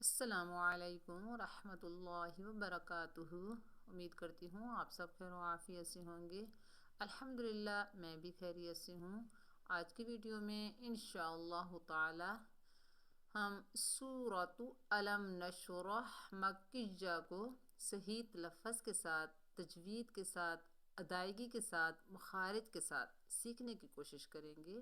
السلام علیکم ورحمۃ اللہ وبرکاتہ۔ امید کرتی ہوں آپ سب خیر و عافیت سے ہوں گے۔ الحمدللہ میں بھی خیریت سے ہوں۔ آج کی ویڈیو میں انشاءاللہ تعالی ہم سورۃ الم نشرح مکیہ کو صحیح تلفظ کے ساتھ، تجوید کے ساتھ، ادائیگی کے ساتھ، مخارج کے ساتھ سیکھنے کی کوشش کریں گے۔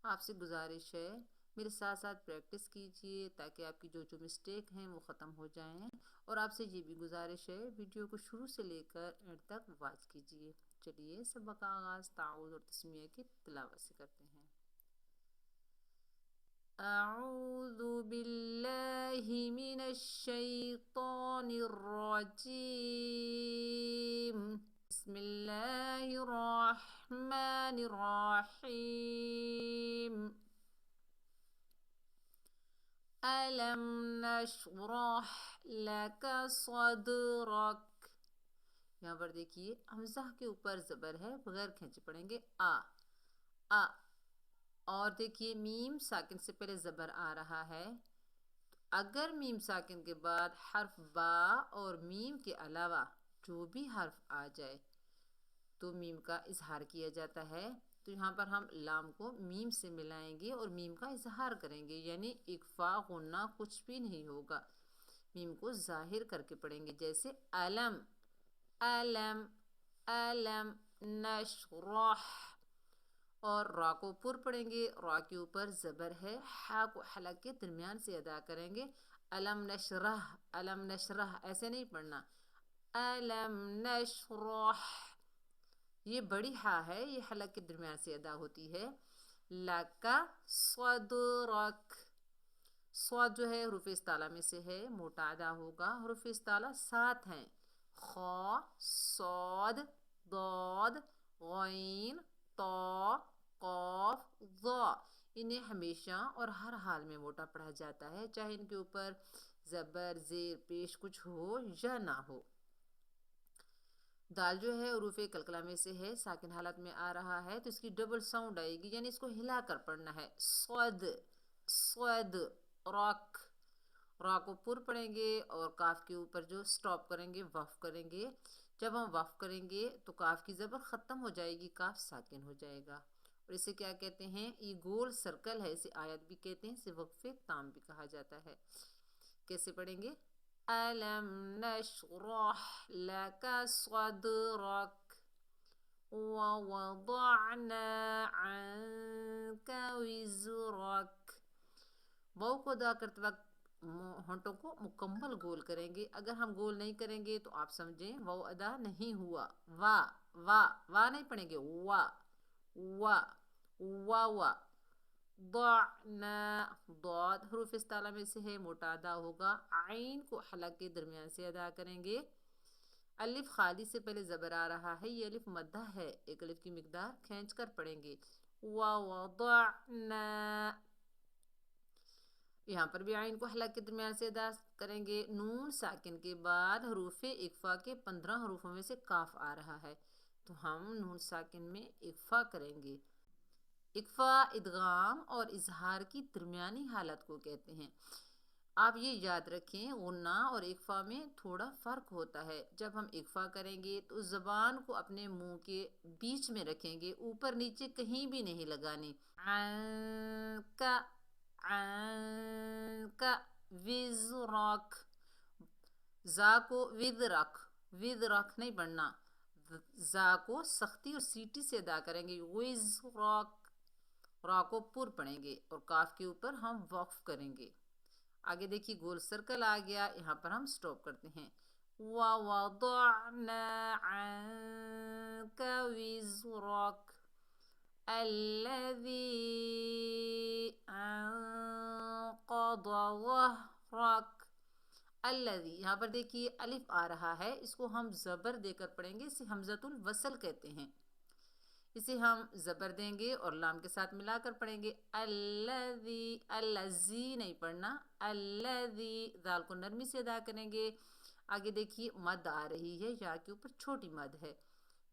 آپ سے گزارش ہے میرے ساتھ ساتھ پریکٹس کیجئے تاکہ آپ کی جو مسٹیک ہیں وہ ختم ہو جائیں، اور آپ سے یہ بھی گزارش ہے ویڈیو کو شروع سے لے کر اینڈ تک واچ کیجئے۔ چلیے سبق کا آغاز تعوذ اور تسمیہ کی تلاوت سے کرتے ہیں۔ اعوذ باللہ من الشیطان الرجیم، بسم اللہ الرحمن الرحیم۔ أَلَمْ نَشْرَحْ لَكَ صَدْرَكَ، یہاں پر دیکھیے حمزہ کے اوپر زبر ہے، بغیر کھینچے پڑھیں گے آ آ، اور دیکھیے میم ساکن سے پہلے زبر آ رہا ہے۔ اگر میم ساکن کے بعد حرف با اور میم کے علاوہ جو بھی حرف آ جائے تو میم کا اظہار کیا جاتا ہے۔ تو یہاں پر ہم لام کو میم سے ملائیں گے اور میم کا اظہار کریں گے، یعنی اکفا غنہ کچھ بھی نہیں ہوگا، میم کو ظاہر کر کے پڑھیں گے، جیسے علم علم علم نشرح، اور را کو پر پڑھیں گے، را کے اوپر زبر ہے، ہا کو حلق کے درمیان سے ادا کریں گے، علم نشرح ایسے نہیں پڑھنا، علم نشرح، یہ بڑی ہا ہے، یہ حلق کے درمیان سے ادا ہوتی ہے۔ لَكَ صَدْرَكَ، صاد جو ہے حروف استعلا میں سے ہے، موٹا ادا ہوگا، حروف استعلا 7 ہیں، خا، صاد، ضاد، غین، طا، قاف، ظا، انہیں ہمیشہ اور ہر حال میں موٹا پڑھا جاتا ہے، چاہے ان کے اوپر زبر، زیر، پیش کچھ ہو یا نہ ہو۔ دال جو ہے حروف کلکلہ میں سے ہے، ساکن حالت میں آ رہا ہے تو اس کی ڈبل ساؤنڈ آئے گی، یعنی اس کو ہلا کر پڑھنا ہے، صد صد رک، را کو پر پڑھیں گے اور کاف کے اوپر جو سٹاپ کریں گے وقف کریں گے، جب ہم وقف کریں گے تو کاف کی زبر ختم ہو جائے گی، کاف ساکن ہو جائے گا، اور اسے کیا کہتے ہیں، یہ گول سرکل ہے، اسے آیت بھی کہتے ہیں، اسے وقف تام بھی کہا جاتا ہے۔ کیسے پڑھیں گے؟ أَلَمْ نَشْرَحْ لَكَ صَدْرَكَ وَوَضَعْنَا عَنْكَ وِزْرَكَ، واو کو ادا کرتے وقت ہونٹوں کو مکمل گول کریں گے، اگر ہم گول نہیں کریں گے تو آپ سمجھیں واو ادا نہیں ہوا، وا وا وا نہیں پڑھیں گے، وا وا وا وا، ضعنا، ضاد حروف استعلا میں سے ہے، موٹا ادا ہوگا، عین کو حلق کے درمیان سے ادا کریں گے، الف خالی سے پہلے زبر آ رہا ہے، یہ الف مدہ ہے، ایک الف کی مقدار کھینچ کر پڑھیں گے، وَوَضَعْنَا، یہاں پر بھی عین کو حلق کے درمیان سے ادا کریں گے، نون ساکن کے بعد حروف اکفا کے 15 حروفوں میں سے کاف آ رہا ہے تو ہم نون ساکن میں اکفا کریں گے، اکفا ادغام اور اظہار کی درمیانی حالت کو کہتے ہیں۔ آپ یہ یاد رکھیں غنہ اور اکفا میں تھوڑا فرق ہوتا ہے، جب ہم اکفا کریں گے تو زبان کو اپنے منہ کے بیچ میں رکھیں گے، اوپر نیچے کہیں بھی نہیں لگانی، کا کا وزرک، زا کو ودرک نہیں پڑھنا، زا کو سختی اور سیٹی سے ادا کریں گے، وزرک، را کو پر پڑھیں گے اور کاف کے اوپر ہم وقف کریں گے۔ آگے دیکھیے گول سرکل آ گیا، یہاں پر ہم سٹاپ کرتے ہیں، وَوَضَعْنَا عَنْكَ وِزْرَكَ الَّذِي أَنْقَضَ ظَهْرَكَ، الذی، یہاں پر دیکھیے الف آ رہا ہے، اس کو ہم زبر دے کر پڑھیں گے، اسے حمزۃ الوصل کہتے ہیں، اسے ہم زبر دیں گے اور لام کے ساتھ ملا کر پڑھیں گے، الذی، الذی نہیں پڑھنا، الذی، دال کو نرمی سے ادا کریں گے۔ آگے دیکھیے مد آ رہی ہے، یا کے اوپر چھوٹی مد ہے،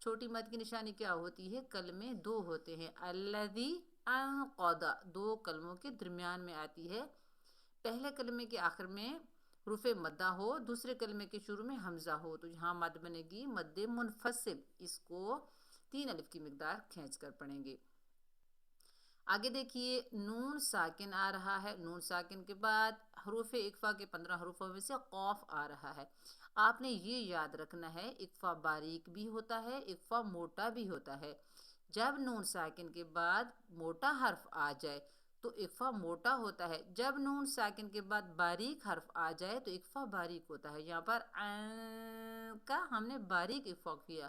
چھوٹی مد کی نشانی کیا ہوتی ہے، کلمے 2 ہوتے ہیں، الذی انقض 2 کلموں کے درمیان میں آتی ہے، پہلے کلمے کے آخر میں حروف مدہ ہو، دوسرے کلمے کے شروع میں حمزہ ہو، تو یہاں مد بنے گی مد منفصل، اس کو 3 الف کی مقدار کھینچ کر پڑھیں گے۔ آگے دیکھیے نون ساکن آ رہا ہے، نون ساکن کے بعد حروف اقفا کے 15 حروفوں میں سے قوف آ رہا ہے۔ آپ نے یہ یاد رکھنا ہے اقفا باریک بھی ہوتا ہے، اقفا موٹا بھی ہوتا ہے۔ جب نون ساکن کے بعد موٹا حرف آ جائے تو اقفا موٹا ہوتا ہے، جب نون ساکن کے بعد باریک حرف آ جائے تو اقفا باریک ہوتا ہے۔ یہاں پر کا ہم نے باریک اقفا کیا،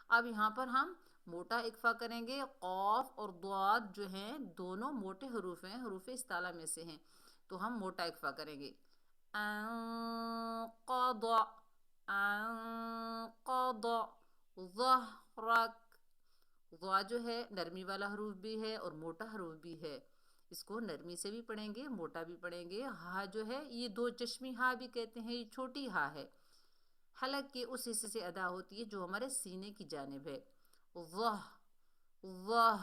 اب یہاں پر ہم موٹا اقفا کریں گے۔ قوف اور ضاد جو ہیں دونوں موٹے حروف ہیں، حروف استعلا میں سے ہیں، تو ہم موٹا اقفا کریں گے۔ قض قض ظہرک، ضا جو ہے نرمی والا حروف بھی ہے اور موٹا حروف بھی ہے، اس کو نرمی سے بھی پڑھیں گے، موٹا بھی پڑھیں گے۔ ہا جو ہے یہ دو چشمی ہا بھی کہتے ہیں، یہ چھوٹی ہا ہے، حلق کے اس حصے سے ادا ہوتی ہے جو ہمارے سینے کی جانب ہے۔ ظہ ظہ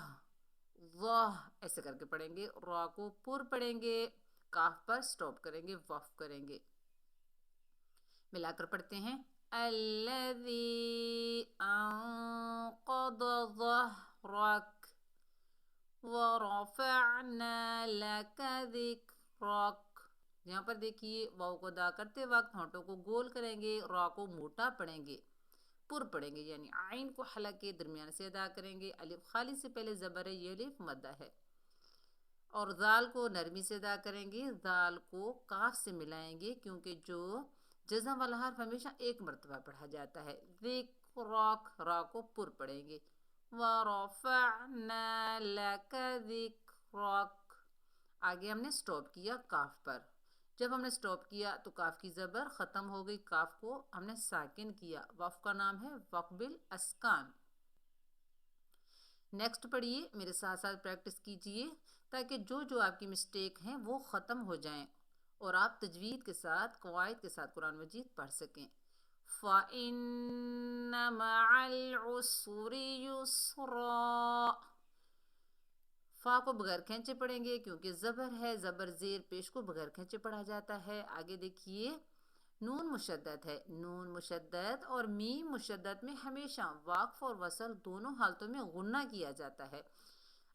ظہ ایسے کر کے پڑھیں گے۔ را کو پر پڑھیں گے، کاف پر سٹاپ کریں گے، وقف کریں گے۔ ملا کر پڑھتے ہیں الذی انقض ظہرک ورفعنا لک ذکرک۔ یہاں پر دیکھیے واو کو ادا کرتے وقت ہونٹوں کو گول کریں گے، را کو موٹا پڑھیں گے، پر پڑھیں گے، یعنی عین کو حلق کے درمیان سے ادا کریں گے۔ الف خالی سے پہلے زبر ہے، یہ الف مدہ ہے، اور ذال کو نرمی سے ادا کریں گے، ذال کو کاف سے ملائیں گے کیونکہ جو جزم والا حرف ہمیشہ ایک مرتبہ پڑھا جاتا ہے۔ ذکرک، را کو پر پڑھیں گے۔ وَرَفَعْنَا لَكَ ذِكْرَكَ، آگے ہم نے سٹاپ کیا کاف پر، جب ہم نے سٹاپ کیا تو کاف کی زبر ختم ہو گئی، کاف کو ہم نے ساکن کیا، وقف کا نام ہے وقف بالاسکان۔ نیکسٹ پڑھیے، میرے ساتھ ساتھ پریکٹس کیجئے تاکہ جو آپ کی مسٹیک ہیں وہ ختم ہو جائیں اور آپ تجوید کے ساتھ، قواعد کے ساتھ قرآن مجید پڑھ سکیں۔ فَإِنَّ مَعَ الْعُسْرِ يُسْرًا، فا کو بغیر کھینچے پڑھیں گے کیونکہ زبر ہے، زبر زیر پیش کو بغیر کھینچے پڑھا جاتا ہے۔ آگے دیکھیے نون مشدد ہے، نون مشدد اور میم مشدد میں ہمیشہ وقف اور وصل دونوں حالتوں میں غنہ کیا جاتا ہے۔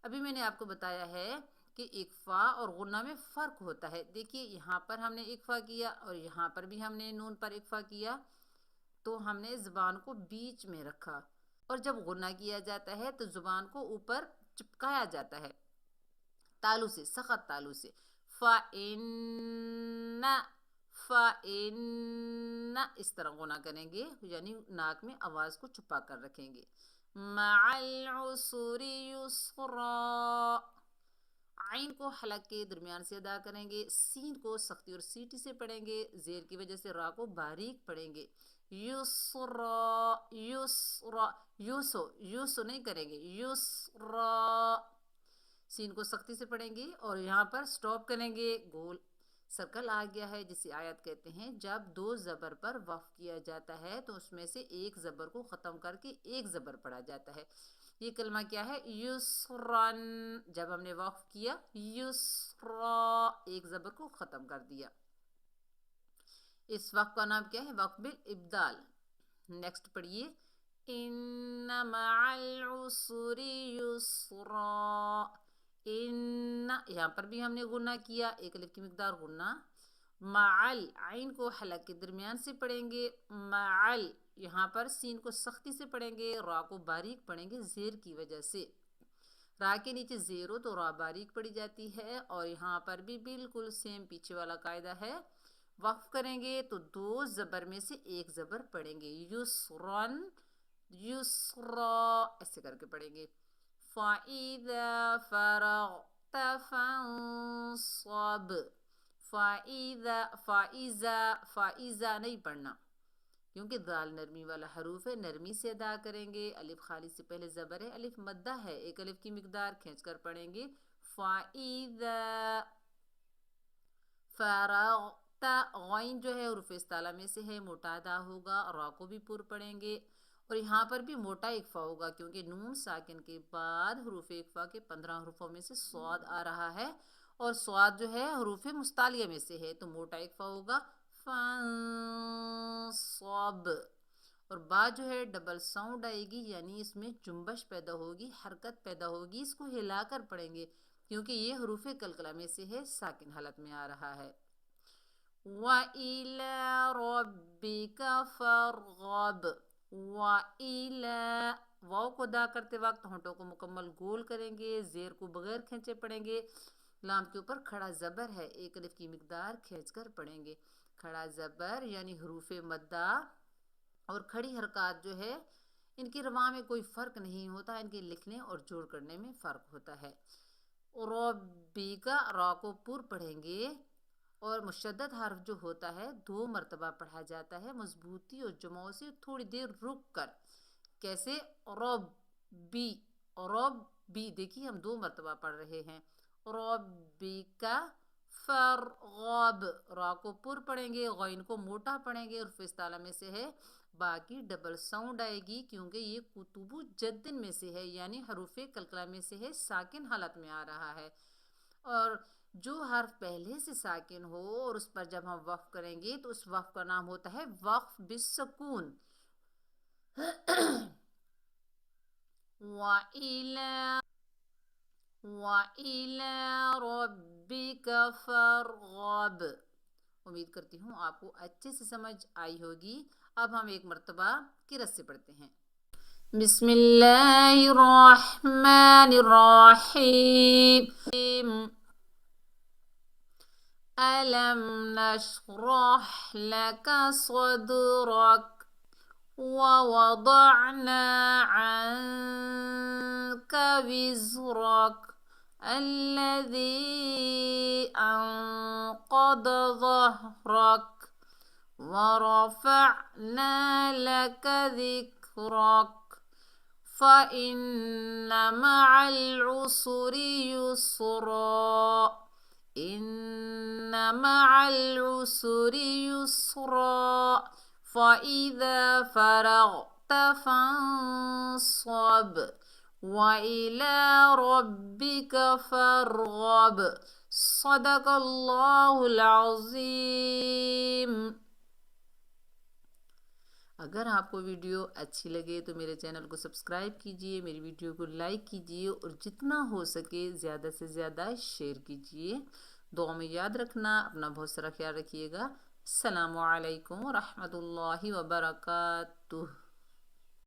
ابھی میں نے آپ کو بتایا ہے کہ اقفا اور غنہ میں فرق ہوتا ہے۔ دیکھیے یہاں پر ہم نے اقفا کیا اور یہاں پر بھی ہم نے نون پر اقفا کیا، تو ہم نے زبان کو بیچ میں رکھا، اور جب غنہ کیا جاتا ہے تو زبان کو اوپر چپکایا جاتا ہے تالو سے، سخت تالو سے۔ فَإِنَّ فَإِنَّ اس طرح غنہ کریں گے، یعنی ناک میں آواز کو چھپا کر رکھیں گے۔ مَعَ الْعُسْرِ يُسْرًا، عین کو حلق کے درمیان سے ادا کریں گے، سین کو سختی اور سیٹی سے پڑھیں گے، زیر کی وجہ سے را کو باریک پڑھیں گے۔ یسرا یسرا، یوسو یوسو نہیں کریں گے، یسرا، سین کو سختی سے پڑھیں گے اور یہاں پر سٹاپ کریں گے۔ گول سرکل آ گیا ہے جسے آیت کہتے ہیں، جب دو زبر پر وقف کیا جاتا ہے تو اس میں سے ایک زبر کو ختم کر کے ایک زبر پڑھا جاتا ہے۔ یہ کلمہ کیا ہے؟ یسرن، جب ہم نے وقف کیا یسرا، ایک زبر کو ختم کر دیا، اس وقف کا نام کیا ہے؟ وقف بالابدال۔ نیکسٹ پڑھیے ان مع العسر یسرا، ان، یہاں پر بھی ہم نے غنہ کیا، ایک الف کی مقدار غنہ۔ معل، عین کو حلق کے درمیان سے پڑھیں گے، معل، یہاں پر سین کو سختی سے پڑھیں گے، را کو باریک پڑھیں گے زیر کی وجہ سے، را کے نیچے زیر ہو تو را باریک پڑھی جاتی ہے، اور یہاں پر بھی بالکل سیم پیچھے والا قاعدہ ہے، وقف کریں گے تو دو زبر میں سے ایک زبر پڑھیں گے، یسرن یسرا ایسے کر کے پڑھیں گے۔ فَإِذَا فَرَغْتَ فَانصَبْ، فَإِذَا نہیں پڑھنا کیونکہ دال نرمی والا حروف ہے، نرمی سے ادا کریں گے۔ الف خالی سے پہلے زبر ہے، الف مدہ ہے، ایک الف کی مقدار کھینچ کر پڑھیں گے۔ فَإِذَا فَرَغْتَ، غین جو ہے حروف استعلا میں سے ہے، موٹا ادا ہوگا، را کو بھی پر پڑھیں گے، اور یہاں پر بھی موٹا اقفا ہوگا کیونکہ نون ساکن کے بعد حروف اقفا کے 15 حروفوں میں سے صاد آ رہا ہے، اور صاد جو ہے حروف مستعلیہ میں سے ہے تو موٹا ایک فا ہوگا، فانصب۔ اور با جو ہے ڈبل ساؤنڈ آئے گی، یعنی اس میں جنبش پیدا ہوگی، حرکت پیدا ہوگی، اس کو ہلا کر پڑھیں گے کیونکہ یہ حروف قلقلہ میں سے ہے، ساکن حالت میں آ رہا ہے۔ وَإِلَى رَبِّكَ فَارْغَب۔ وَإِلَى، واو کو ادا کرتے وقت ہونٹوں کو مکمل گول کریں گے، زیر کو بغیر کھینچے پڑھیں گے، لام کے اوپر کھڑا زبر ہے، ایک الف کی مقدار کھینچ کر پڑھیں گے۔ کھڑا زبر یعنی حروف مدہ اور کھڑی حرکات جو ہے ان کی رواں میں کوئی فرق نہیں ہوتا، ان کے لکھنے اور جوڑ کرنے میں فرق ہوتا ہے۔ ربی کا را کو پر پڑھیں گے اور مشدد حرف جو ہوتا ہے 2 مرتبہ پڑھا جاتا ہے، مضبوطی اور جماؤ سے تھوڑی دیر رک کر۔ کیسے؟ ربی، ربی دیکھیے ہم 2 مرتبہ پڑھ رہے ہیں۔ ربی کا فرغب، را کو پر پڑھیں گے، غین کو موٹا پڑھیں گے، حرف استعلا میں سے ہے، باقی ڈبل ساؤنڈ آئے گی کیونکہ یہ کتب جدن میں سے ہے، یعنی حروف قلقلہ میں سے ہے، ساکن حالت میں آ رہا ہے۔ اور جو حرف پہلے سے ساکن ہو اور اس پر جب ہم وقف کریں گے تو اس وقف کا نام ہوتا ہے وقف بالسکون۔ وَإِلَى رَبِّكَ فَارْغَب۔ امید کرتی ہوں آپ کو اچھے سے سمجھ آئی ہوگی۔ اب ہم ایک مرتبہ قرأت سے پڑھتے ہیں۔ بسم اللہ الرحمن الرحیم۔ أَلَمْ نَشْرَحْ لَكَ صَدْرَكَ وَوَضَعْنَا عَنْكَ وِزْرَكَ الَّذِي أَنقَضَ ظَهْرَكَ وَرَفَعْنَا لَكَ ذِكْرَكَ فَإِنَّ مَعَ الْعُسْرِ يُسْرًا إِنَّ مَعَ الْعُسْرِ يُسْرًا فَإِذَا فَرَغْتَ فَانصَبْ وَإِلَى رَبِّكَ فَارْغَب۔ صدق اللہ العظیم۔ اگر آپ کو ویڈیو اچھی لگے تو میرے چینل کو سبسکرائب کیجئے، میری ویڈیو کو لائک کیجئے اور جتنا ہو سکے زیادہ سے زیادہ شیئر کیجئے۔ دعا میں یاد رکھنا، اپنا بہت سارا خیال رکھیے گا۔ السلام علیکم ورحمۃ اللہ وبرکاتہ۔